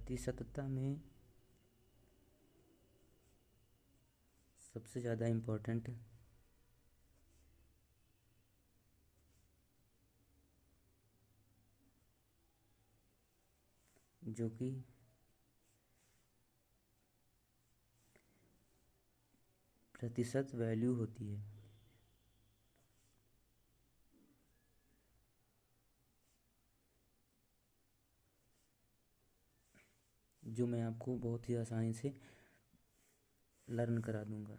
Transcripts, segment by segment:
प्रतिशतता में सबसे ज़्यादा इम्पोर्टेंट जो कि प्रतिशत वैल्यू होती है, जो मैं आपको बहुत ही आसानी से लर्न करा दूंगा।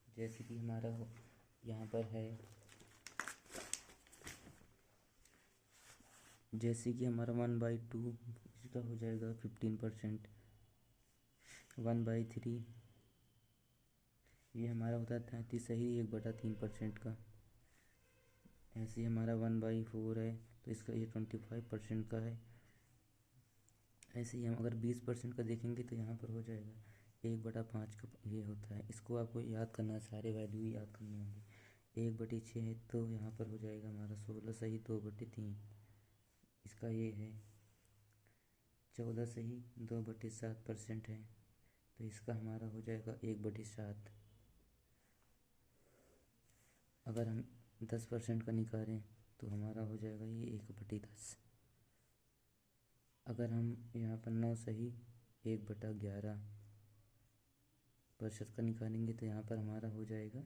जैसे कि हमारा यहाँ पर है, जैसे कि हमारा 1/2 इसका हो जाएगा 15%, 1/3 ये हमारा होता है 33 सही 1/3% का। ऐसे ही हमारा 1/4 है तो इसका ये 25% का है। ऐसे ही हम अगर 20% का देखेंगे तो यहाँ पर हो जाएगा 1/5 का ये होता है। इसको आपको याद करना है, सारे वैल्यू ही याद करने होंगे। 1/6 है तो यहाँ पर हो जाएगा हमारा 16 सही 2/3, इसका ये है। 14 सही 2/7% है तो इसका हमारा हो जाएगा 1/7। अगर हम 10% का निकालें तो हमारा हो जाएगा ये 1/10। अगर हम यहाँ पर 9 सही 1/11% का निकालेंगे तो यहाँ पर हमारा हो जाएगा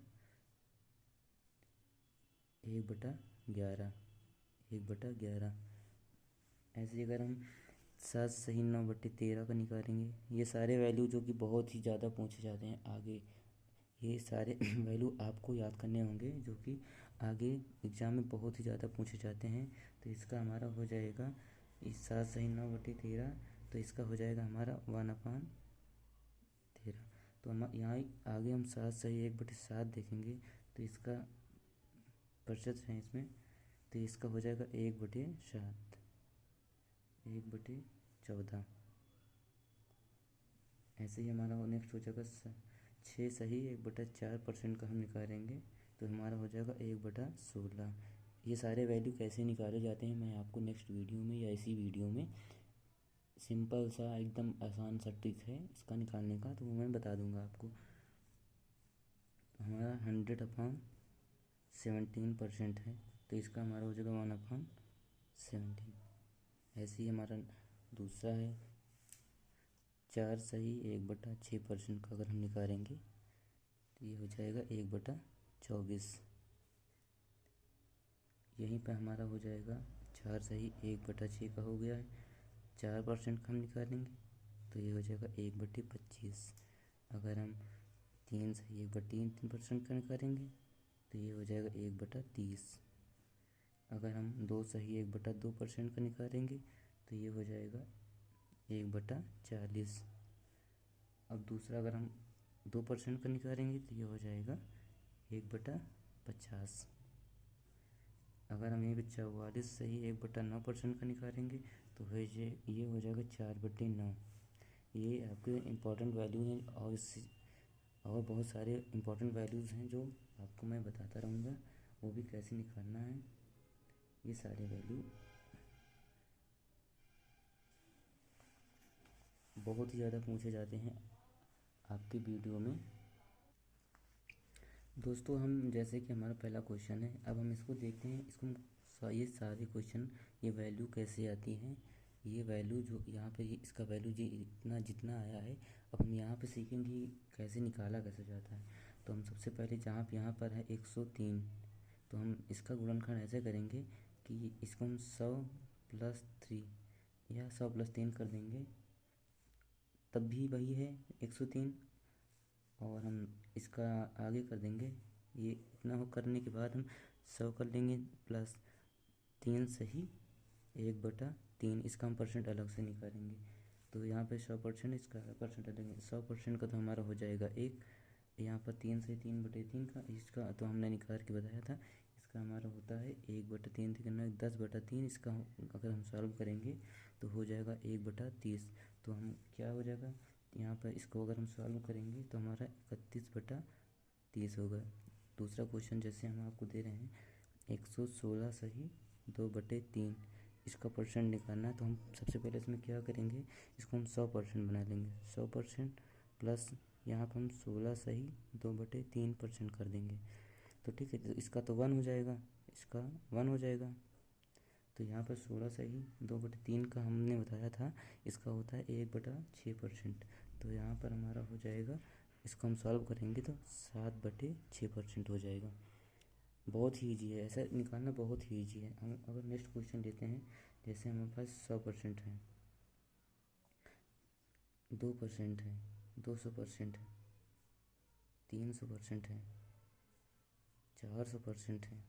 1/11, 1/11। ऐसे ही अगर हम 7 सही 9/13 का निकालेंगे, ये सारे वैल्यू जो कि बहुत ही ज़्यादा पूछे जाते हैं आगे, ये सारे वैल्यू आपको याद करने होंगे जो कि आगे एग्ज़ाम में बहुत ही ज़्यादा पूछे जाते हैं। तो इसका हमारा हो जाएगा इस 7 सही 9/13, तो इसका हो जाएगा हमारा 1/13। तो हम यहाँ आगे हम 7 सही 1/7 देखेंगे तो इसका प्रतिशत है इसमें, तो इसका हो जाएगा 1/7, 1/14। ऐसे ही हमारा नेक्स्ट हो जाएगा 6 सही 1/4% का हम निकालेंगे तो हमारा हो जाएगा 1/16। ये सारे वैल्यू कैसे निकाले जाते हैं मैं आपको नेक्स्ट वीडियो में या इसी वीडियो में सिंपल सा एकदम आसान सा ट्रिक है इसका निकालने का, तो वो मैं बता दूंगा आपको। तो हमारा 100/17% है तो इसका हमारा हो जाएगा 1/17। ऐसे ही हमारा दूसरा है 4 सही 1/6% का अगर हम निकालेंगे तो ये हो जाएगा 1/24। यहीं पर हमारा हो जाएगा 4 सही 1/6 का हो गया है, 4% का हम निकालेंगे तो ये हो जाएगा 1/25। अगर हम 3 सही 1/3% का निकालेंगे तो ये हो जाएगा 1/30। अगर हम 2 सही 1/2% का निकालेंगे तो ये हो जाएगा 1/40। अब दूसरा अगर हम 2% का निकालेंगे तो ये हो जाएगा 1/50। अगर हम यहीं पर 44 सही 1/9% का निकालेंगे तो ये हो जाएगा 4/9। ये आपके इम्पोर्टेंट वैल्यू हैं और इससे और बहुत सारे इम्पोर्टेंट वैल्यूज़ हैं जो आपको मैं बताता रहूँगा, वो भी कैसे निकालना है। ये सारे वैल्यू बहुत ही ज़्यादा पूछे जाते हैं आपकी वीडियो में। दोस्तों हम जैसे कि हमारा पहला क्वेश्चन है, अब हम इसको देखते हैं, इसको ये सारे क्वेश्चन ये वैल्यू कैसे आती हैं। ये वैल्यू जो यहाँ पे इसका वैल्यू जी इतना जितना आया है, अब हम यहाँ पे सीखेंगे कैसे निकाला कैसे जाता है। तो हम सबसे पहले जहाँ पे यहाँ पर है 103, तो हम इसका गुणनखंड ऐसे करेंगे कि इसको हम 100+3 या 100+3 कर देंगे, तब भी वही है 103। और हम इसका आगे कर देंगे, ये इतना हो करने के बाद हम 100 कर लेंगे प्लस 3 सही 1/3, इसका हम परसेंट अलग से निकालेंगे। तो यहाँ पे 100%, इसका परसेंट अलग 100% का तो हमारा हो जाएगा 1। यहाँ पर 3 से 3/3 का, इसका तो हमने निकाल के बताया था, इसका हमारा होता है 1/3 करना 10/3। इसका अगर हम सॉल्व करेंगे तो हो जाएगा 1/30। तो हम क्या हो जाएगा यहाँ पर इसको अगर हम सॉल्व करेंगे तो हमारा 31/30 होगा। दूसरा क्वेश्चन जैसे हम आपको दे रहे हैं 116 सही 2/3, इसका परसेंट निकालना है, तो हम सबसे पहले इसमें क्या करेंगे, इसको हम 100% बना लेंगे। 100% प्लस यहाँ पर हम 16 सही 2/3% कर देंगे। तो ठीक है, तो इसका तो 1 हो जाएगा, इसका 1 हो जाएगा। तो यहाँ पर 16 सही 2/3 का हमने बताया था, इसका होता है 1/6%। तो यहाँ पर हमारा हो जाएगा, इसको हम सॉल्व करेंगे तो 7/6% हो जाएगा। बहुत ही ईजी है, ऐसा निकालना बहुत ही ईजी है। हम अगर नेक्स्ट क्वेश्चन लेते हैं, जैसे हमारे पास 100% है, 2% है, 200% है, 300% है, 400% है।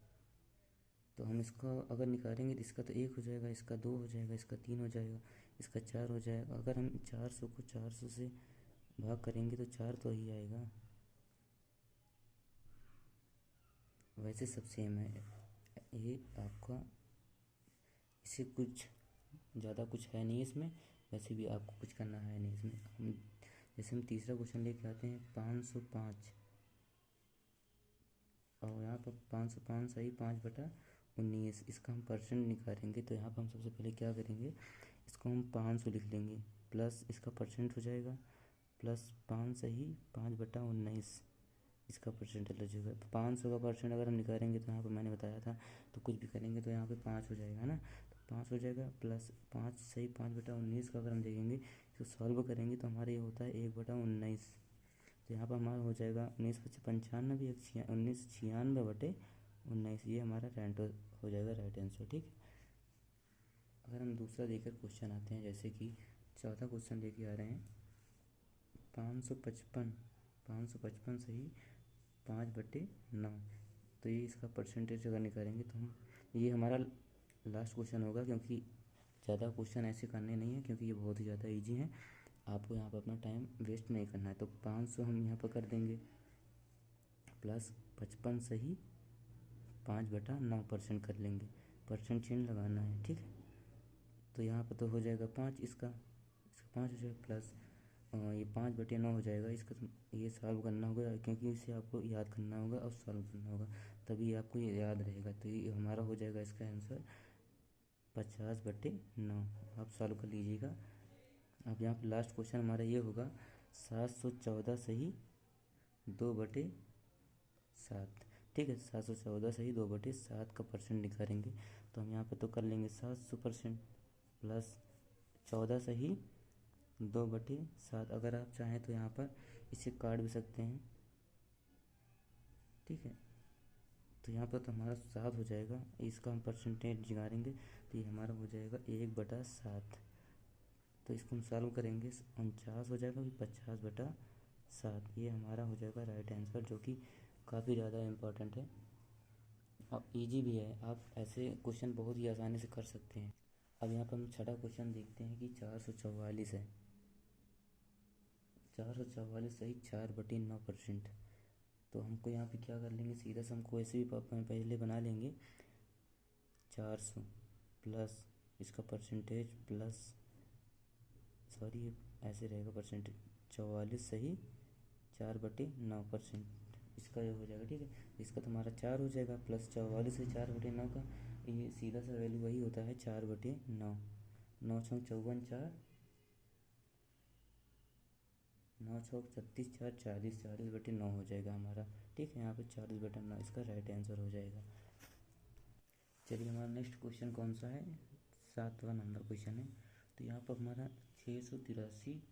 तो हम इसका अगर निकालेंगे तो इसका तो 1 हो जाएगा, इसका 2 हो जाएगा, इसका 3 हो जाएगा, इसका 4 हो जाएगा। अगर हम 400 को 400 से भाग करेंगे तो 4 तो ही आएगा। वैसे सब सेम है ये आपका, इससे कुछ ज़्यादा कुछ है नहीं इसमें, वैसे भी आपको कुछ करना है नहीं इसमें। हम जैसे हम तीसरा क्वेश्चन लेके आते हैं 505, और यहाँ पर 505 सही 5/19, इसका हम परसेंट निकालेंगे। तो यहाँ पर हम सबसे पहले क्या करेंगे, इसको हम 500 लिख लेंगे, प्लस इसका परसेंट हो जाएगा, प्लस 5 सही 5/19, इसका परसेंटेज लगेगा। 500 का परसेंट अगर हम निकालेंगे तो यहाँ पर मैंने बताया था, तो कुछ भी करेंगे तो यहाँ पे 5 हो जाएगा ना, तो 5 हो जाएगा, प्लस 5 सही 5/19 का अगर हम देखेंगे, इसको सॉल्व करेंगे तो हमारे ये होता है 1/19। तो यहाँ पर हमारा हो जाएगा 19/95, 1996/19, ये हमारा राइट हो जाएगा, राइट आंसर। ठीक है, अगर हम दूसरा देकर क्वेश्चन आते हैं, जैसे कि चौथा क्वेश्चन लेके आ रहे हैं 555, 555 सही 5/9। तो ये इसका परसेंटेज अगर निकालेंगे तो हम, ये हमारा लास्ट क्वेश्चन होगा, क्योंकि ज़्यादा क्वेश्चन ऐसे करने नहीं है, क्योंकि ये बहुत ही ज़्यादा इजी हैं। आपको यहाँ पर अपना टाइम वेस्ट नहीं करना है। तो 500 हम यहाँ पर कर देंगे, प्लस 55 सही 5/9% कर लेंगे, परसेंट चिन्ह लगाना है। ठीक है, तो यहाँ पर तो हो जाएगा 5, इसका 5 हो जाएगा, प्लस ये 5/9 हो जाएगा। इसका ये सॉल्व करना होगा, क्योंकि इसे आपको याद करना होगा और सॉल्व करना होगा, तभी आपको ये याद रहेगा। तो ये हमारा हो जाएगा इसका आंसर 50/9। आप सॉल्व कर लीजिएगा। अब यहाँ पर लास्ट क्वेश्चन हमारा ये होगा 714 सही 2/7। ठीक है, 714 सही 2/7 का परसेंट निकालेंगे। तो हम यहाँ पर तो कर लेंगे 700%, प्लस 14 सही 2/7। अगर आप चाहें तो यहाँ पर इसे काट भी सकते हैं। ठीक है, तो यहाँ पर तो हमारा 7 हो जाएगा, इसका हम परसेंटेज निकालेंगे तो ये हमारा हो जाएगा 1/7। तो इसको हम सॉल्व करेंगे, 49 हो जाएगा, फिर 50/7, ये हमारा हो जाएगा राइट आंसर, जो कि काफ़ी ज़्यादा इम्पोर्टेंट है और इजी भी है। आप ऐसे क्वेश्चन बहुत ही आसानी से कर सकते हैं। अब यहाँ पर हम छठा क्वेश्चन देखते हैं कि 444 है, 444 सही 4/9%। तो हमको यहाँ पे क्या कर लेंगे, सीधा से हमको ऐसे भी पहले बना लेंगे 400 प्लस इसका परसेंटेज, प्लस सॉरी ऐसे रहेगा परसेंटेज, 44 सही 4/9%, इसका ये हो जाएगा। ठीक है, इसका तो हमारा 4 हो जाएगा, प्लस 44 से 4/9 का ये सीधा सा वैल्यू वही होता है 4/9, 9 छः 54, 4 9 छः 36, 4 40, 40/9 हो जाएगा हमारा। ठीक है, यहाँ पे 40/9 इसका राइट आंसर हो जाएगा। चलिए, हमारा नेक्स्ट क्वेश्चन कौन सा है, 7वां नंबर क्वेश्चन है। तो यहाँ पर हमारा 683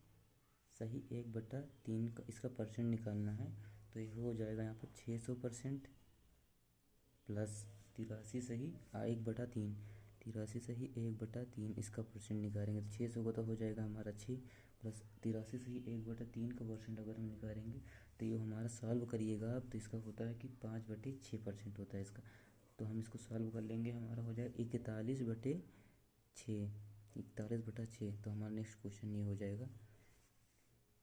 सही 1/3 का इसका परसेंट निकालना है। तो ये हो जाएगा यहाँ पर 600% प्लस 83 सही 1/3, 83 सही 1/3 इसका परसेंट निकालेंगे तो 600 का तो हो जाएगा हमारा 6, प्लस 83 सही 1/3 का परसेंट अगर हम निकालेंगे तो ये हमारा सॉल्व करिएगा आप, तो इसका होता है कि 5/6% होता है इसका। तो हम इसको सॉल्व कर लेंगे, हमारा हो जाएगा 41/6, 41/6। तो हमारा नेक्स्ट क्वेश्चन ये हो जाएगा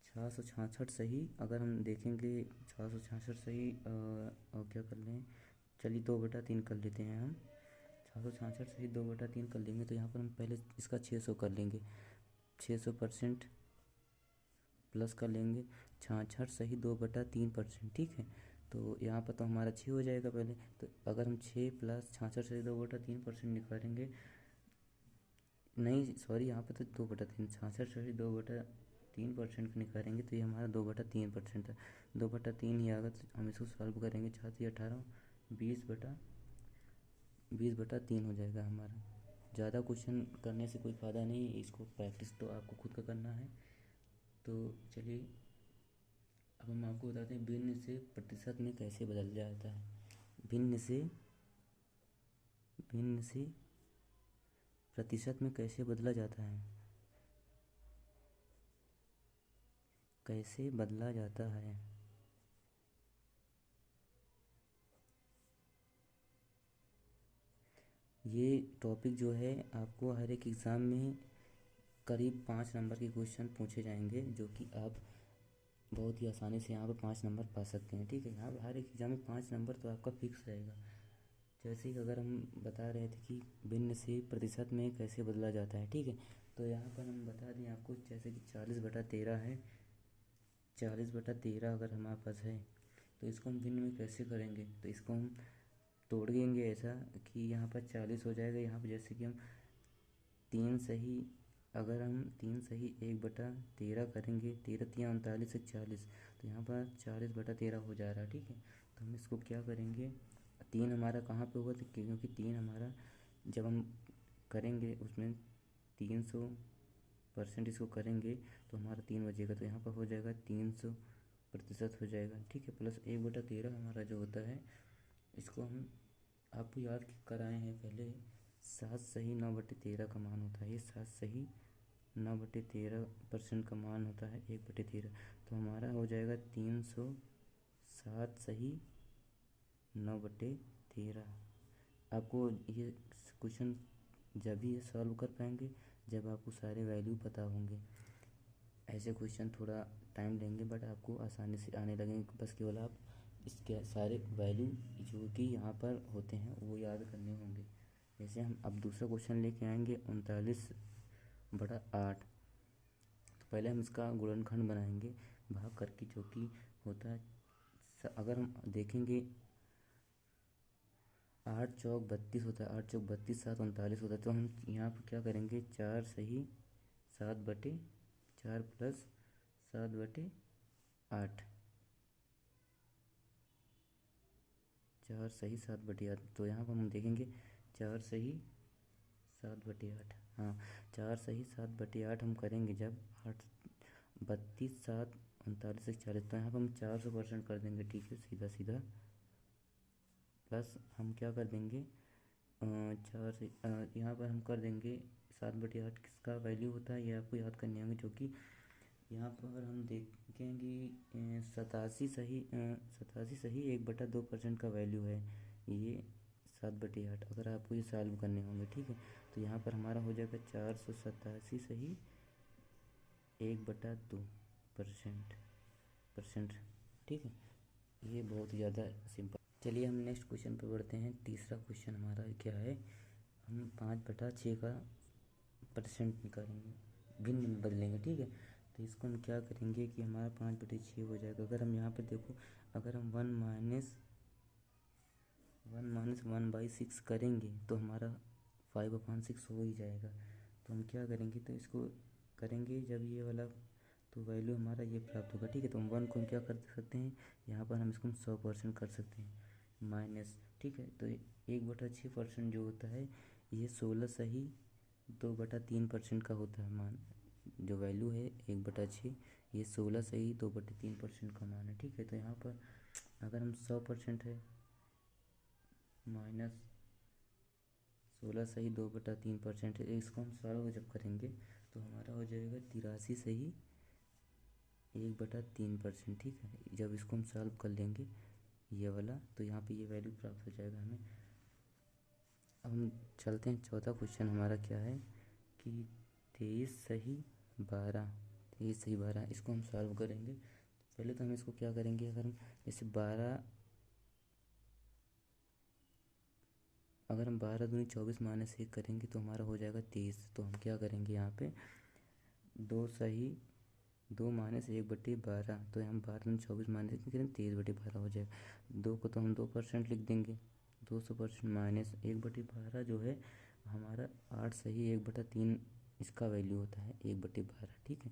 666 सही, अगर हम देखेंगे 666 सही और क्या कर लें, चलिए 2/3 कर लेते हैं हम, 666 सही 2/3 कर लेंगे। तो यहाँ पर हम पहले इसका 600 कर लेंगे, 600% प्लस कर लेंगे 66 सही 2/3%। ठीक है, तो यहाँ पर तो हमारा 6 हो जाएगा पहले। तो अगर हम 6 प्लस 66 सही 2/3% निकालेंगे नहीं सॉरी, यहाँ पे तो 2/3, 66/2/3% निकालेंगे तो ये हमारा 2/3% है। 2/3 ही आएगा तो हम इसको सॉल्व करेंगे, 4×3 = 18, 20/3 हो जाएगा हमारा। ज़्यादा क्वेश्चन करने से कोई फ़ायदा नहीं, इसको प्रैक्टिस तो आपको खुद का करना है। तो चलिए अब हम आपको बताते हैं भिन्न से प्रतिशत में कैसे बदल जाता है। भिन्न से प्रतिशत में कैसे बदला जाता है, कैसे बदला जाता है। ये टॉपिक जो है आपको हर एक एग्ज़ाम में करीब 5 नंबर के क्वेश्चन पूछे जाएंगे, जो कि आप बहुत ही आसानी से यहाँ पर 5 नंबर पा सकते हैं। ठीक है, यहाँ पर हर एक एग्ज़ाम में 5 नंबर तो आपका फिक्स रहेगा। जैसे कि अगर हम बता रहे थे कि भिन्न से प्रतिशत में कैसे बदला जाता है, ठीक है, तो यहाँ पर हम बता दें आपको, जैसे कि 40/13 है। 40/13 अगर हमारे पास है तो इसको हम भिन्न में कैसे करेंगे, तो इसको हम तोड़ देंगे ऐसा कि यहाँ पर 40 हो जाएगा। यहाँ पर जैसे कि हम 3 सही, अगर हम 3 सही 1/13 करेंगे, 13×3 = 39 से 40, तो यहाँ पर 40/13 हो जा रहा है। ठीक है, तो हम इसको क्या करेंगे, 3 हमारा कहाँ पे होगा, तो क्योंकि 3 हमारा जब हम करेंगे उसमें 300% इसको करेंगे तो हमारा 3 बचेगा, तो यहाँ पर हो जाएगा 300% हो जाएगा। ठीक है, प्लस 1/13 हमारा जो होता है, इसको हम आपको याद कराए हैं पहले, 7 सही 9/13 का मान होता है। ये 7 सही 9/13% का मान होता है 1/13, तो हमारा हो जाएगा 307 सही 9/13। आपको ये क्वेश्चन जब भी ये सॉल्व कर पाएंगे जब आपको सारे वैल्यू पता होंगे। ऐसे क्वेश्चन थोड़ा टाइम लेंगे बट आपको आसानी से आने लगेंगे, बस केवल आप इसके सारे वैल्यू जो कि यहाँ पर होते हैं वो याद करने होंगे। जैसे हम अब दूसरा क्वेश्चन लेके आएंगे 39/8। तो पहले हम इसका गुणनखंड बनाएंगे भाग करके, जो कि होता है, अगर हम देखेंगे 8×4 = 32 होता है, 8×4 = 32, 7×39 होता है। तो हम यहाँ पर क्या करेंगे, 4 सही 7/4 प्लस 7/8, 4 सही 7/8। तो यहाँ पर हम देखेंगे 4 सही 7/8, हाँ 4 सही 7/8 हम करेंगे जब 8 32 7 39 से 40, तो यहाँ पर हम 400% कर देंगे। ठीक है, सीधा सीधा प्लस हम क्या कर देंगे, 4 से यहाँ पर हम कर देंगे 7/8 किसका वैल्यू होता है ये आपको याद करने होंगे, जो कि यहाँ पर हम देखेंगे 87 सही 1/2% का वैल्यू है ये 7/8। अगर आपको ये सॉल्व करने होंगे, ठीक है, तो यहाँ पर हमारा हो जाएगा 487 सही 1/2%। ठीक है, ये बहुत ही ज़्यादा सिंपल। चलिए हम नेक्स्ट क्वेश्चन पर बढ़ते हैं। तीसरा क्वेश्चन हमारा क्या है, हम 5/6 का परसेंट निकालेंगे, भिन्न में बदलेंगे। ठीक है, तो इसको हम क्या करेंगे कि हमारा 5/6 हो जाएगा। अगर हम यहाँ पे देखो, अगर हम 1-1/6 करेंगे तो हमारा 5/6 हो ही जाएगा। तो हम क्या करेंगे, तो इसको करेंगे जब ये वाला, तो वैल्यू हमारा ये प्राप्त होगा। ठीक है, तो हम 1 को हम क्या कर सकते हैं, यहाँ पर हम इसको 100% कर सकते हैं माइनस। ठीक है, तो 1/6% जो होता है ये 16 सही 2/3% का होता है मान, जो वैल्यू है 1/6, ये 16 सही 2/3% का मान है। ठीक है, तो यहाँ पर अगर हम 100% है माइनस 16 सही 2/3% है, इसको हम सॉल्व जब करेंगे तो हमारा हो जाएगा 83 सही 1/3%। ठीक है, जब इसको हम सॉल्व कर लेंगे ये वाला, तो यहाँ पे ये वैल्यू प्राप्त हो जाएगा हमें। अब हम चलते हैं, चौथा क्वेश्चन हमारा क्या है कि 23 सही 12, इसको हम सॉल्व करेंगे। पहले तो हम इसको क्या करेंगे, अगर हम जैसे 12, अगर हम 12 दूनी 24 माइनस 1 करेंगे तो हमारा हो जाएगा 23। तो हम क्या करेंगे, यहाँ पे 2 सही 2 माइनस 1/12, तो हम 12 दूनी 24 माइनस 1 करेंगे 23/12 हो जाएगा। 2 को तो हम 2% लिख देंगे, 200% माइनस 1/12 जो है हमारा 8 सही 1/3 इसका वैल्यू होता है 1/12, ठीक है।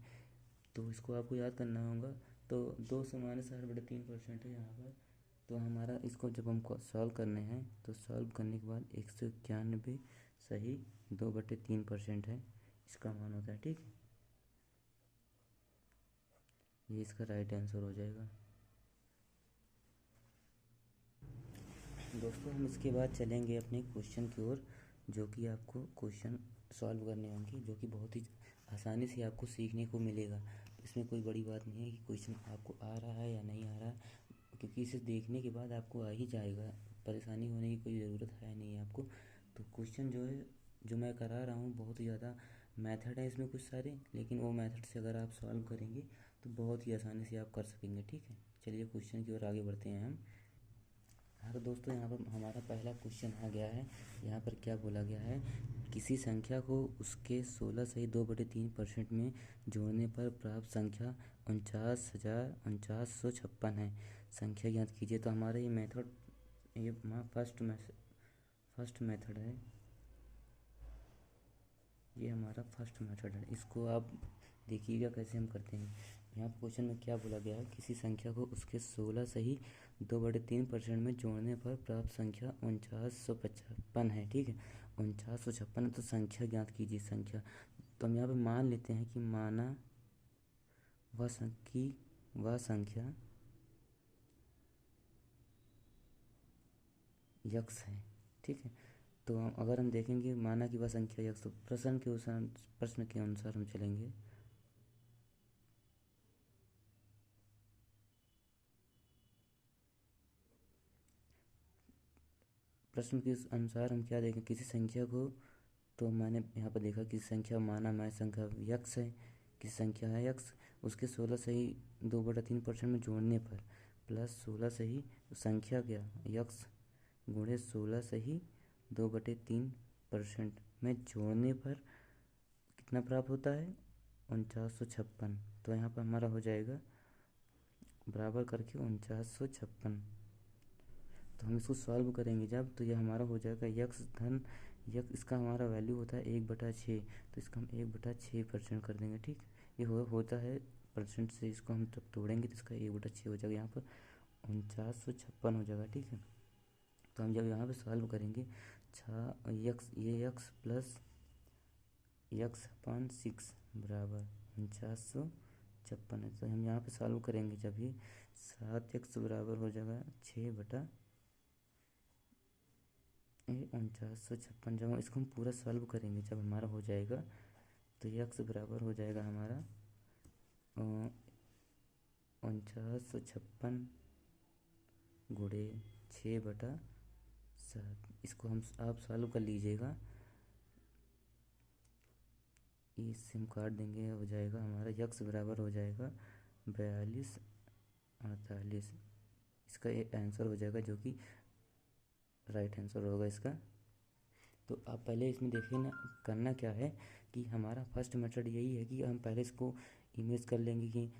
तो इसको आपको याद करना होगा। तो 200-60/3% है यहाँ पर। तो हमारा इसको जब हमको सॉल्व करने हैं तो सॉल्व करने के बाद 191 सही 2/3% है, इसका मान होता है, ठीक है। ये इसका राइट आंसर हो जाएगा। दोस्तों हम इसके बाद चलेंगे अपने क्वेश्चन की ओर, जो कि आपको क्वेश्चन सॉल्व करने होंगे, जो कि बहुत ही आसानी से आपको सीखने को मिलेगा। इसमें कोई बड़ी बात नहीं है कि क्वेश्चन आपको आ रहा है या नहीं आ रहा है, क्योंकि इसे देखने के बाद आपको आ ही जाएगा। परेशानी होने की कोई ज़रूरत है नहीं आपको। तो क्वेश्चन जो है जो मैं करा रहा हूँ, बहुत ही ज़्यादा मेथड है इसमें कुछ सारे, लेकिन वो मेथड से अगर आप सॉल्व करेंगे तो बहुत ही आसानी से आप कर सकेंगे, ठीक है। चलिए क्वेश्चन की ओर आगे बढ़ते हैं हम। हाँ तो दोस्तों यहाँ पर हमारा पहला क्वेश्चन आ गया है। यहाँ पर क्या बोला गया है, किसी संख्या को उसके 16 सही 2/3% में जोड़ने पर प्राप्त संख्या 49,4956 है। संख्या ज्ञात कीजिए। तो हमारा ये मेथड, ये फर्स्ट मेथड है। ये हमारा फर्स्ट मेथड है। इसको आप देखिएगा कैसे हम करते हैं। यहाँ पर क्वेश्चन में क्या बोला गया है, किसी संख्या को उसके 16 सही 2/3% में जोड़ने पर प्राप्त संख्या 49,55 है, ठीक है। 49,56 तो संख्या ज्ञात कीजिए। संख्या तो हम यहाँ पे मान लेते हैं कि माना वह संख्या यक्स है, ठीक है। तो अगर हम देखेंगे माना कि वह संख्या यक्स, तो प्रश्न के अनुसार हम चलेंगे। प्रश्न के अनुसार हम क्या देखें, किसी संख्या को, तो मैंने यहाँ पर देखा कि संख्या माना मैं संख्या यक्स है, किसी संख्या है यक्स, उसके 16 सही 2/3% में जोड़ने पर प्लस 16 सही संख्या क्या यक्स गुणे 16 सही 2/3% में जोड़ने पर कितना प्राप्त होता है 4956। तो यहाँ पर हमारा हो जाएगा बराबर करके 4956। तो हम इसको सॉल्व करेंगे जब, तो ये हमारा हो जाएगा यक्स धन यक्स, इसका हमारा वैल्यू होता है 1/6। तो इसका हम 1/6% कर देंगे, ठीक। ये होता है परसेंट से, इसको हम तब तोड़ेंगे तो इसका 1/6 हो जाएगा। यहाँ पर 4956 हो जाएगा, ठीक है। तो हम जब यहाँ पे सॉल्व करेंगे ये यक्स प्लस x/6 बराबर 4956 है। तो हम यहाँ पे सॉल्व करेंगे जब ये 7x बराबर हो जाएगा 6/4956। जब हम इसको हम पूरा सॉल्व करेंगे, जब हमारा हो जाएगा तो x बराबर हो जाएगा हमारा 4956 गुणे 6/7। इसको हम आप सॉल्व कर लीजिएगा, इससे हम काट देंगे, हो जाएगा हमारा यक्स बराबर हो जाएगा 4248। इसका एक आंसर हो जाएगा, जो कि राइट आंसर होगा इसका। तो आप पहले इसमें देखिए ना, करना क्या है कि हमारा फर्स्ट मेथड यही है कि हम पहले इसको इमेज कर लेंगे कि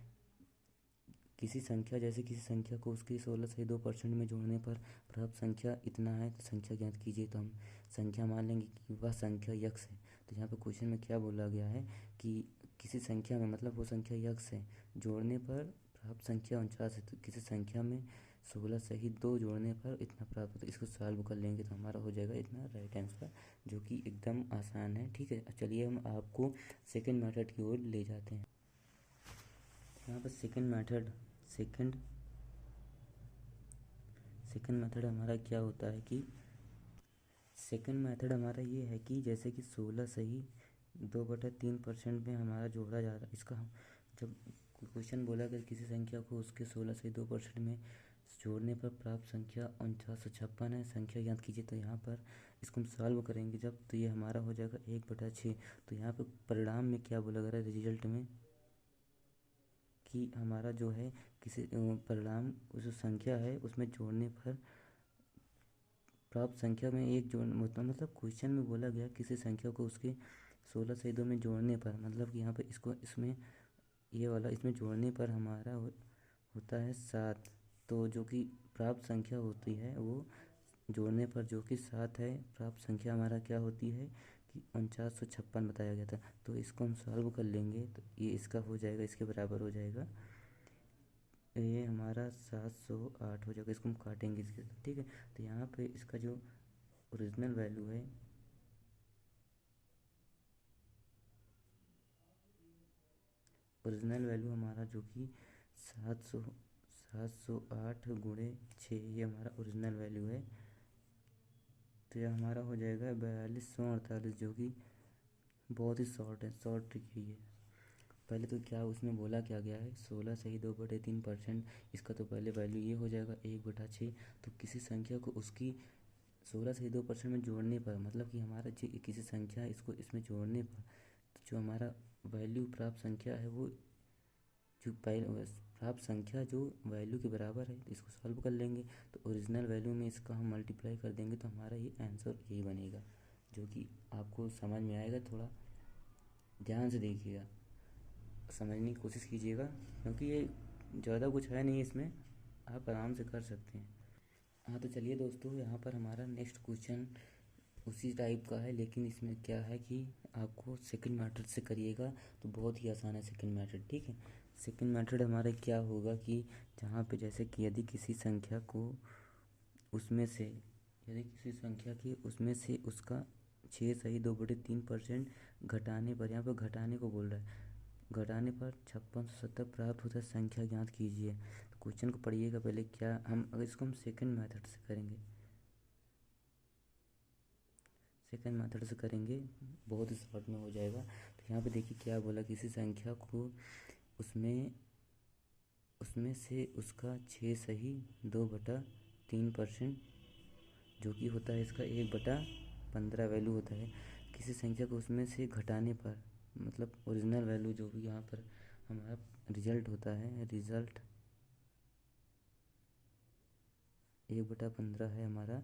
किसी संख्या, जैसे किसी संख्या को उसकी 16 सही 2% में जोड़ने पर प्राप्त संख्या इतना है, तो संख्या ज्ञात कीजिए। तो हम संख्या मान लेंगे कि वह संख्या यक्स है। तो यहाँ पर क्वेश्चन में क्या बोला गया है कि किसी संख्या में, मतलब वो संख्या यक्स है, जोड़ने पर प्राप्त संख्या 49 है। तो किसी संख्या में 16 सही 2 जोड़ने पर इतना प्राप्त होता है। इसको सॉल्व कर लेंगे तो हमारा हो जाएगा इतना राइट आंसर, जो कि एकदम आसान है, ठीक है। चलिए हम आपको सेकेंड मेथड की ओर ले जाते हैं। यहाँ पर सेकेंड मेथड हमारा क्या होता है कि सेकेंड मेथड हमारा ये है कि जैसे कि 16 सही 2/3% में हमारा जोड़ा जा रहा है। इसका हम जब क्वेश्चन बोला कि किसी संख्या को उसके 16 सही 2% में जोड़ने पर प्राप्त संख्या 4956 है, संख्या ज्ञात कीजिए। तो यहाँ पर इसको हम सॉल्व करेंगे जब, तो ये हमारा हो जाएगा 1/6। तो यहाँ पर परिणाम में क्या बोला गया है रिजल्ट में, कि हमारा जो है किसी परिणाम उस संख्या है उसमें जोड़ने पर प्राप्त संख्या में एक जोड़, मतलब क्वेश्चन में बोला गया किसी संख्या को उसके 16 सही 2 में जोड़ने पर, मतलब कि यहाँ पे इसको इसमें ये वाला इसमें जोड़ने पर हमारा होता है 7। तो जो कि प्राप्त संख्या होती है वो जोड़ने पर जो कि 7 है, प्राप्त संख्या हमारा क्या होती है कि 4956 बताया गया था। तो इसको हम सॉल्व कर लेंगे तो ये इसका हो जाएगा, इसके बराबर हो जाएगा। ये हमारा 708 हो जाएगा। इसको हम काटेंगे इसके साथ, ठीक है। तो यहाँ पे इसका जो ओरिजिनल वैल्यू है, ओरिजिनल वैल्यू हमारा जो कि 708 गुणे 6, ये हमारा ओरिजिनल वैल्यू है। तो ये हमारा हो जाएगा 4248, जो कि बहुत ही शॉर्ट है, शॉर्ट ट्रिक है ये। पहले तो क्या उसमें बोला क्या गया है, 16 सही 2/3%। इसका तो पहले वैल्यू ये हो जाएगा 1/6। तो किसी संख्या को उसकी 16 सही 2% में जोड़ने पर, मतलब कि हमारा जो किसी संख्या इसको इसमें जोड़ने पर तो जो हमारा वैल्यू प्राप्त संख्या है वो जो पहले प्राप्त संख्या जो वैल्यू के बराबर है, तो इसको सॉल्व कर लेंगे। तो ओरिजिनल वैल्यू में इसका हम मल्टीप्लाई कर देंगे तो हमारा ये आंसर यही बनेगा, जो कि आपको समझ में आएगा। थोड़ा ध्यान से देखिएगा, समझने की कोशिश कीजिएगा, क्योंकि ये ज़्यादा कुछ है नहीं इसमें, आप आराम से कर सकते हैं। हाँ तो चलिए दोस्तों, यहाँ पर हमारा नेक्स्ट क्वेश्चन उसी टाइप का है, लेकिन इसमें क्या है कि आपको सेकंड मेथड से करिएगा तो बहुत ही आसान है सेकंड मेथड, ठीक है। सेकंड मेथड हमारा क्या होगा कि जहाँ पे जैसे कि यदि किसी संख्या को उसमें से, यदि किसी संख्या की उसमें से उसका 6 सही 2/3% घटाने पर, यहाँ पर घटाने को बोल रहा है, घटाने पर 5670 प्राप्त होता है, संख्या ज्ञात कीजिए। तो क्वेश्चन को पढ़िएगा पहले। क्या हम अगर इसको हम सेकंड मेथड से करेंगे, सेकंड मेथड से करेंगे बहुत ही शॉर्ट में हो जाएगा। तो यहाँ पे देखिए क्या बोला, किसी संख्या को उसमें उसमें से उसका 6 सही 2/3%, जो कि होता है इसका 1/15 वैल्यू होता है। किसी संख्या को उसमें से घटाने पर, मतलब ओरिजिनल वैल्यू जो भी यहाँ पर हमारा रिजल्ट होता है, रिजल्ट 1/15 है हमारा।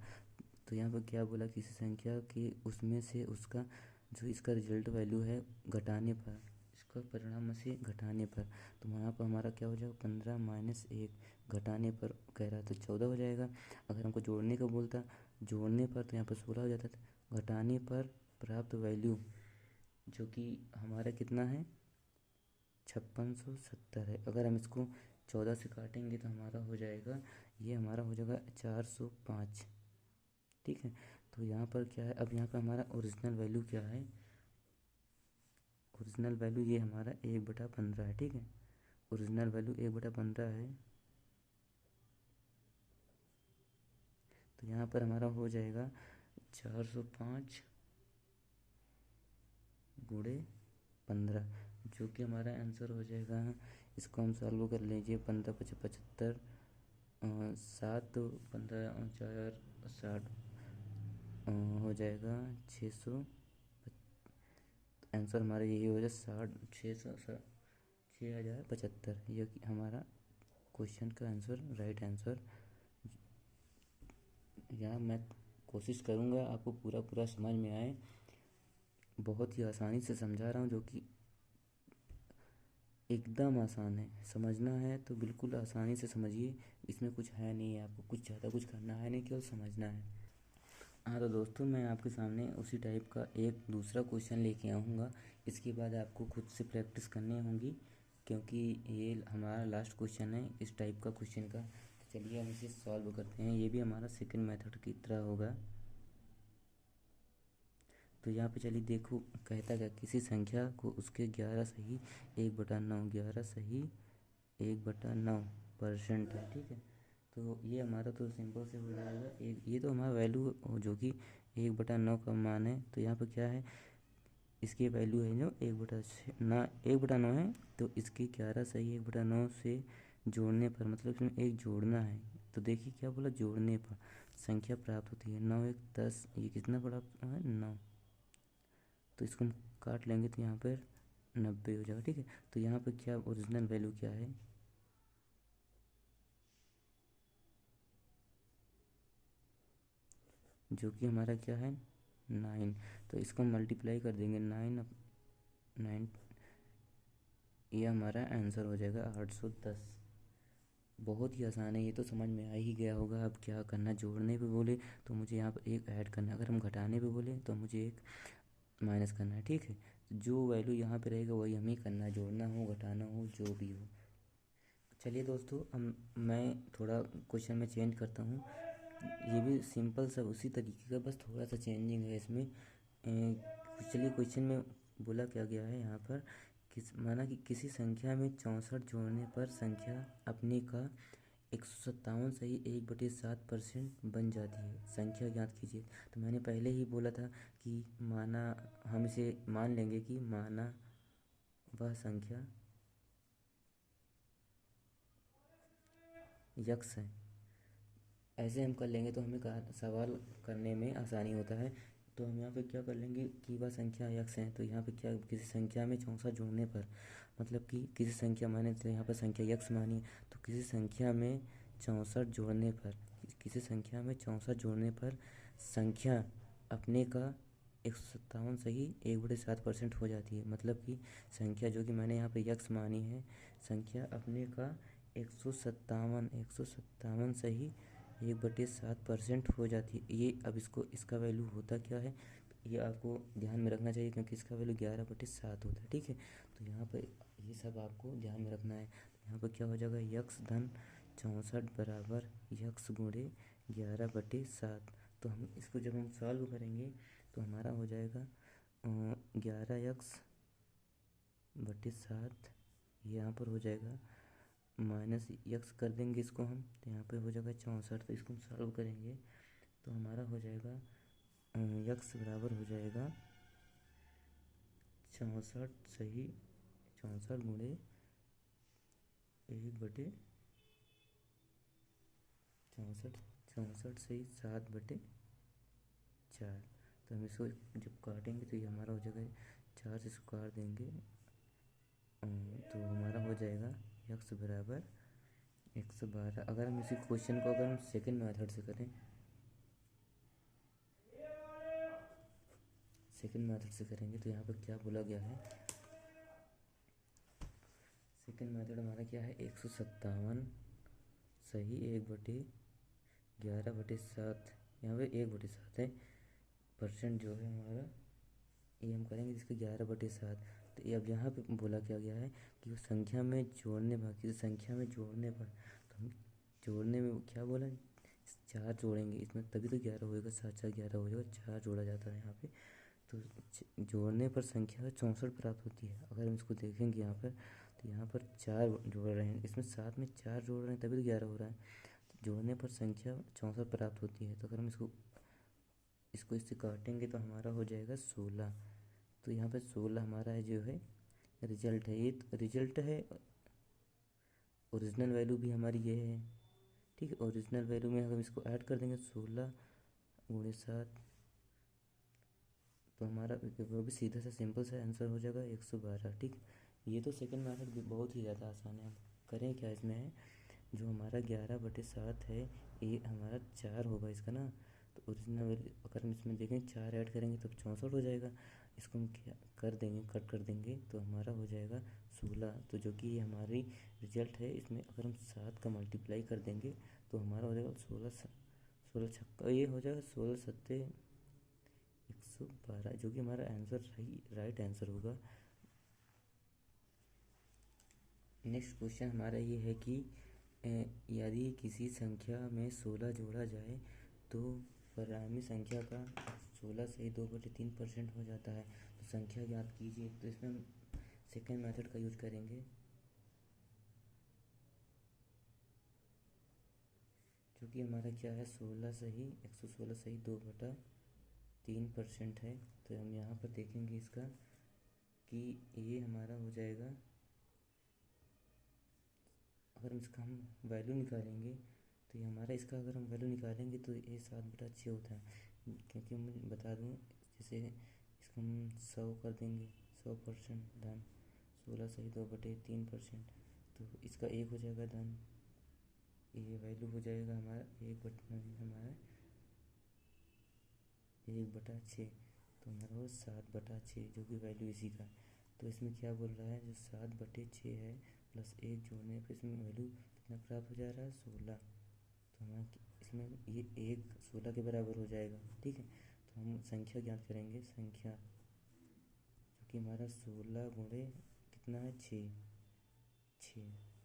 तो यहाँ पर क्या बोला, किसी संख्या के उसमें से उसका जो इसका रिजल्ट वैल्यू है घटाने पर, इसका परिणाम से घटाने पर, तो यहाँ पर हमारा क्या हो जाएगा, 15 माइनस 1 घटाने पर कह रहा था 14 हो जाएगा। अगर हमको जोड़ने का बोलता, जोड़ने पर तो यहाँ पर 16 हो जाता था। घटाने पर प्राप्त वैल्यू जो कि हमारा कितना है, 5670 है। अगर हम इसको 14 से काटेंगे तो हमारा हो जाएगा, ये हमारा हो जाएगा 405, ठीक है। तो यहाँ पर क्या है, अब यहाँ पर हमारा ओरिजिनल वैल्यू क्या है, ओरिजिनल वैल्यू ये हमारा 1/15 है, ठीक है। ओरिजिनल वैल्यू 1/15 है। तो यहाँ पर हमारा हो जाएगा 405 गुणे 15, जो कि हमारा आंसर हो जाएगा। इसको हम सॉल्व कर लीजिए, 15 पचे 75, 7 15 4 60, हो जाएगा 600। आंसर हमारा यही हो जाए 6075। ये हमारा क्वेश्चन का आंसर, राइट आंसर। यहाँ मैं कोशिश करूँगा आपको पूरा पूरा समझ में आए, बहुत ही आसानी से समझा रहा हूँ, जो कि एकदम आसान है। समझना है तो बिल्कुल आसानी से समझिए, इसमें कुछ है नहीं है, आपको कुछ ज़्यादा कुछ करना है नहीं, केवल समझना है। हाँ तो दोस्तों, मैं आपके सामने उसी टाइप का एक दूसरा क्वेश्चन लेके आऊँगा। इसके बाद आपको खुद से प्रैक्टिस करनी होगी, क्योंकि ये हमारा लास्ट क्वेश्चन है इस टाइप का क्वेश्चन का। तो चलिए हम इसे सॉल्व करते हैं। ये भी हमारा सेकंड मेथड की तरह होगा। तो यहाँ पे चलिए देखो, कहता क्या, किसी संख्या को उसके 11 सही 1/9, 11 सही 1/9% है, ठीक है। तो ये हमारा तो सिंपल से हो जाएगा, एक ये तो हमारा वैल्यू जो कि 1/9 का मान है। तो यहाँ पर क्या है, इसकी वैल्यू है जो 1/9 है। तो इसकी 11 सही 1/9 से जोड़ने पर, मतलब इसमें एक जोड़ना है। तो देखिए क्या बोला, जोड़ने पर संख्या प्राप्त होती है 9 1 10, ये कितना बड़ा है 9। तो इसको हम काट लेंगे तो यहाँ पर 90 हो जाएगा, ठीक है। तो यहाँ पर क्या ओरिजिनल वैल्यू क्या है, जो कि हमारा क्या है 9। तो इसको मल्टीप्लाई कर देंगे 9 9, ये हमारा आंसर हो जाएगा 810। बहुत ही आसान है, ये तो समझ में आ ही गया होगा। अब क्या करना, जोड़ने पे बोले तो मुझे यहाँ पर एक ऐड करना है, अगर हम घटाने पे बोले तो मुझे एक माइनस करना है। ठीक है, जो वैल्यू यहाँ पे रहेगा वही हमें करना है, जोड़ना हो घटाना हो जो भी हो। चलिए दोस्तों, हम मैं थोड़ा क्वेश्चन में चेंज करता हूँ। ये भी सिंपल सा उसी तरीके का, बस थोड़ा सा चेंजिंग है इसमें। चलिए, क्वेश्चन में बोला क्या गया है यहाँ पर, माना कि किसी संख्या में 64 जोड़ने पर संख्या अपने का 157 सही 1/7% बन जाती है, संख्या ज्ञात कीजिए। तो मैंने पहले ही बोला था कि माना, हम इसे मान लेंगे कि माना वह संख्या यक्स है। ऐसे हम कर लेंगे तो हमें सवाल करने में आसानी होता है। तो हम यहाँ पे क्या कर लेंगे कि वह संख्या यक्स है, तो यहाँ पे क्या, किसी संख्या में 64 जोड़ने पर, मतलब कि किसी संख्या माने, तो यहाँ पर संख्या यक्स मानी है, तो किसी संख्या में 64 जोड़ने पर, किसी संख्या में 64 जोड़ने पर संख्या अपने का 157 सही 1/7% हो जाती है। मतलब कि संख्या जो कि मैंने यहाँ पे यक्स मानी है, संख्या अपने का 157 सही 1/7% हो जाती है। ये अब इसको, इसका वैल्यू होता क्या है, ये आपको ध्यान में रखना चाहिए, क्योंकि इसका वैल्यू 11/7 होता है। ठीक है, तो यहाँ पर ये सब आपको ध्यान में रखना है। तो यहाँ पर क्या हो जाएगा, यक्स धन 64 बराबर यक्स गुणे 11/7। तो हम इसको जब हम सॉल्व करेंगे तो हमारा हो जाएगा 11x/7, यहाँ पर हो जाएगा माइनस यक्स कर देंगे इसको हम, तो यहाँ पे हो जाएगा 64। तो इसको हम सॉल्व करेंगे तो हमारा हो जाएगा यक्स बराबर हो जाएगा 64 सही 64 गुणे 1/64, 64 सही 7/4। तो हम इसको जब काटेंगे तो ये हमारा हो जाएगा, 4 से इसको काट देंगे, तो हमारा हो जाएगा यक्स बराबर 112। अगर हम इसी क्वेश्चन को अगर हम सेकंड मेथड से करें, सेकंड मेथड से करेंगे तो यहाँ पर क्या बोला गया है, सेकंड मेथड हमारा क्या है, 157 सही 1/11/7, यहाँ पे 1/7 है, परसेंट जो है हमारा, ये हम करेंगे जिसका 11/7। तो ये अब यहाँ पे बोला क्या गया है कि वो संख्या में जोड़ने पर, किसी संख्या में जोड़ने पर, तो हम जोड़ने में क्या बोला, 4 जोड़ेंगे इसमें तभी तो 11 होएगा, 7 4 11 हो जाएगा, 4 जोड़ा जाता है यहाँ पे। तो जोड़ने पर संख्या 64 प्राप्त होती है। अगर हम इसको देखेंगे यहाँ पर, तो यहाँ पर 4 जोड़ रहे हैं, इसमें साथ में 4 जोड़ रहे हैं तभी तो 11 हो रहा है। तो जोड़ने पर संख्या 64 प्राप्त होती है। तो अगर हम इसको इसको इससे काटेंगे तो हमारा हो जाएगा 16। तो यहाँ पे 16 हमारा है जो है रिजल्ट है, ये रिजल्ट है। ओरिजिनल वैल्यू भी हमारी ये है। ठीक है, ओरिजिनल वैल्यू में हम इसको ऐड कर देंगे 16 × 7, तो हमारा वो भी सीधा सा सिंपल सा आंसर हो जाएगा 112। ठीक, ये तो सेकंड मेथड भी बहुत ही ज़्यादा आसान है। हम करें क्या इसमें है, जो हमारा 11/7 है, ये हमारा 4 होगा इसका ना, तो ओरिजिनल वैल्यू अगर हम इसमें देखें 4 ऐड करेंगे तब 64 हो जाएगा। इसको हम क्या कर देंगे, कट कर देंगे तो हमारा हो जाएगा 16। तो जो कि ये हमारी रिजल्ट है, इसमें अगर हम 7 का मल्टीप्लाई कर देंगे तो हमारा हो जाएगा 16 ये हो जाएगा 16 × 7 112, जो कि हमारा आंसर सही राइट आंसर होगा। नेक्स्ट क्वेश्चन हमारा ये है कि यदि किसी संख्या में 16 जोड़ा जाए तो परिणामी संख्या का 16 सही 2/3% हो जाता है, तो संख्या ज्ञात कीजिए। तो इसमें हम सेकेंड मेथड का यूज करेंगे, जो कि हमारा क्या है, 116 सही 2/3% है। तो हम यहाँ पर देखेंगे इसका कि ये हमारा हो जाएगा, अगर इसका हम वैल्यू निकालेंगे तो ये हमारा, इसका अगर हम वैल्यू निकालेंगे तो ये 7/6 होता है। क्योंकि मैं बता दूँ, जैसे इसको हम 100 कर देंगे, 100% धन 16 सही 2/3%, तो इसका 1 हो जाएगा धन, ये वैल्यू हो जाएगा हमारा 1/6, तो हमारा हो 7/6, जो कि वैल्यू इसी का। तो इसमें क्या बोल रहा है, जो 7/6 है प्लस 1 जोड़ने पर इसमें वैल्यू कितना प्राप्त हो जा रहा है 16। तो हमारा इसमें ये 1 16 के बराबर हो जाएगा, ठीक है। तो हम संख्या ज्ञात करेंगे, संख्या जो कि हमारा 16 गुणे कितना है 6,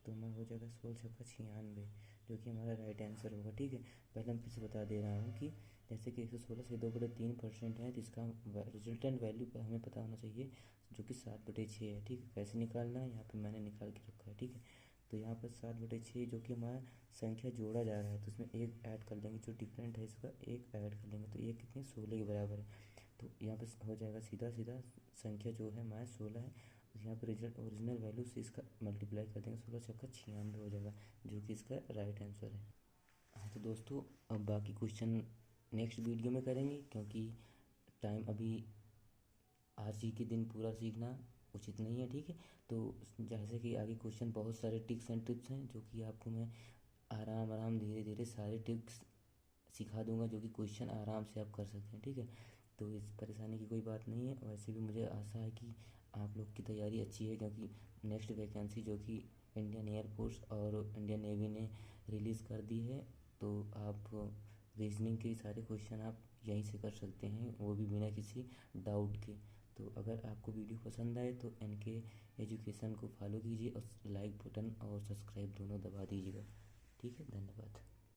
तो हमारा हो जाएगा 16 छक्का 96, जो कि हमारा राइट आंसर होगा, ठीक है। पहले हम फिर से बता दे रहा हूँ कि जैसे कि 116 से 2/3% है, तो इसका रिजल्टेंट वैल्यू हमें पता होना चाहिए, जो कि 7/6 है, ठीक है। कैसे निकालना है यहाँ पे मैंने निकाल के रखा है, ठीक है। तो यहाँ पर 7/6 जो कि हमारा संख्या जोड़ा जा रहा है, तो उसमें एक ऐड कर लेंगे, जो डिफरेंट है इसका एक ऐड कर लेंगे, तो ये कितने 16 के बराबर है। तो यहाँ पर हो जाएगा सीधा सीधा संख्या जो है हमारा 16 है, यहाँ पर रिजल्ट ओरिजिनल वैल्यू से इसका मल्टीप्लाई कर देंगे, 16 छक्का 96 हो जाएगा, जो कि इसका राइट आंसर है। हाँ तो दोस्तों अब बाकी क्वेश्चन नेक्स्ट वीडियो में करेंगे, क्योंकि टाइम अभी आज ही के दिन पूरा सीखना उचित नहीं है, ठीक है। तो जैसे कि आगे क्वेश्चन बहुत सारे टिप्स एंड टिप्स हैं, जो कि आपको मैं आराम आराम धीरे धीरे सारे टिप्स सिखा दूंगा, जो कि क्वेश्चन आराम से आप कर सकते हैं, ठीक है। तो इस परेशानी की कोई बात नहीं है। वैसे भी मुझे आशा है कि आप लोग की तैयारी अच्छी है, क्योंकि नेक्स्ट वैकेंसी जो कि इंडियन एयरफोर्स और इंडियन नेवी ने रिलीज़ कर दी है, तो आप रीजनिंग के सारे क्वेश्चन आप यहीं से कर सकते हैं, वो भी बिना किसी डाउट के। तो अगर आपको वीडियो पसंद आए तो इनके एजुकेशन को फॉलो कीजिए और लाइक बटन और सब्सक्राइब दोनों दबा दीजिएगा, ठीक है। धन्यवाद।